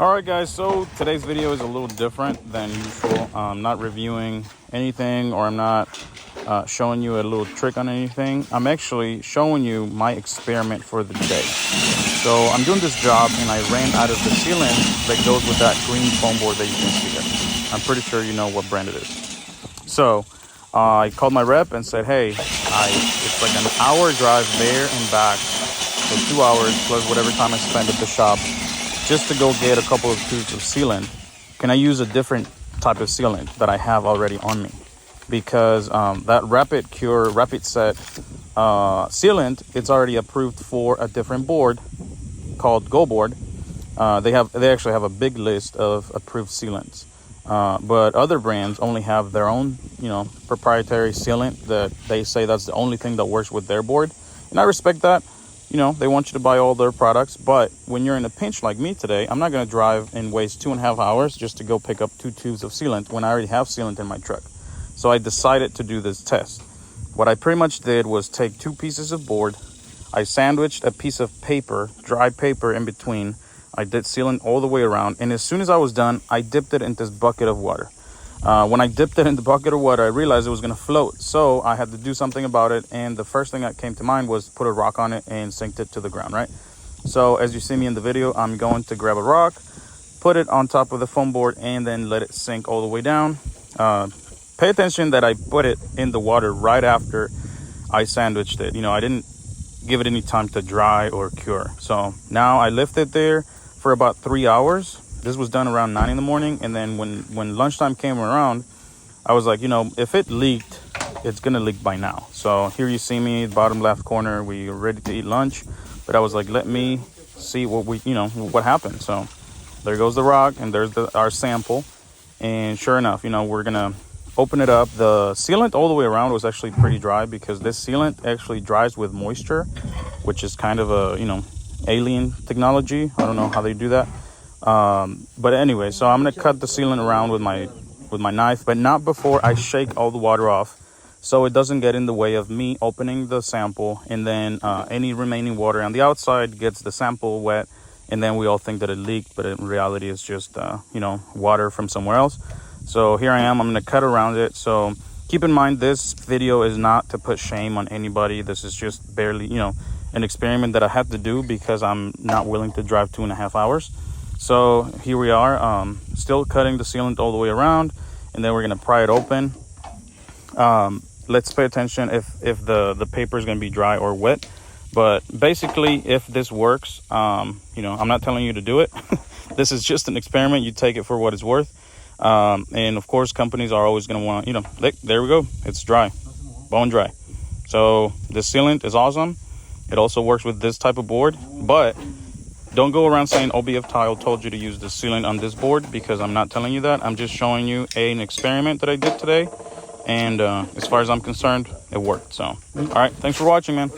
All right, guys, so today's video is a little different than usual. I'm not reviewing anything, or I'm not showing you a little trick on anything. I'm actually showing you my experiment for the day. So I'm doing this job and I ran out of the sealant that goes with that green foam board that you can see here. I'm pretty sure you know what brand it is. So I called my rep and said, hey, it's like an hour drive there and back, so 2 hours plus whatever time I spend at the shop, just to go get a couple of tubes of sealant. Can I use a different type of sealant that I have already on me? Because that Rapid Cure, Rapid Set sealant, it's already approved for a different board called Go Board. They actually have a big list of approved sealants. But other brands only have their own, proprietary sealant that they say that's the only thing that works with their board. And I respect that. They want you to buy all their products, but when you're in a pinch like me today, I'm not going to drive and waste 2.5 hours just to go pick up 2 tubes of sealant when I already have sealant in my truck. So I decided to do this test. What I pretty much did was take 2 pieces of board. I sandwiched a piece of paper, dry paper in between. I did sealant all the way around. And as soon as I was done, I dipped it in this bucket of water. When I dipped it in the bucket of water, I realized it was going to float. So I had to do something about it. And the first thing that came to mind was put a rock on it and sink it to the ground, right? So as you see me in the video, I'm going to grab a rock, put it on top of the foam board, and then let it sink all the way down. Pay attention that I put it in the water right after I sandwiched it. I didn't give it any time to dry or cure. So now I left it there for about 3 hours. This was done around 9 in the morning. And then when lunchtime came around, I was like, if it leaked, it's going to leak by now. So here you see me, bottom left corner, we are ready to eat lunch. But I was like, let me see what happened. So there goes the rock, and there's our sample. And sure enough, we're going to open it up. The sealant all the way around was actually pretty dry, because this sealant actually dries with moisture, which is kind of a, alien technology. I don't know how they do that. But anyway, so I'm going to cut the sealant around with my knife, but not before I shake all the water off, so it doesn't get in the way of me opening the sample, and then any remaining water on the outside gets the sample wet, and then we all think that it leaked, but in reality it's just water from somewhere else. So here I am, I'm going to cut around it. So keep in mind, this video is not to put shame on anybody. This is just barely, an experiment that I had to do because I'm not willing to drive 2.5 hours. So here we are, still cutting the sealant all the way around, and then we're going to pry it open. Let's pay attention if the paper is going to be dry or wet. But basically, if this works, I'm not telling you to do it. This is just an experiment. You take it for what it's worth. And of course, companies are always going to want, there we go. It's dry, bone dry. So this sealant is awesome. It also works with this type of board, but don't go around saying OBF Tile told you to use the sealant on this board, because I'm not telling you that. I'm just showing you an experiment that I did today. And as far as I'm concerned, it worked. So, all right. Thanks for watching, man.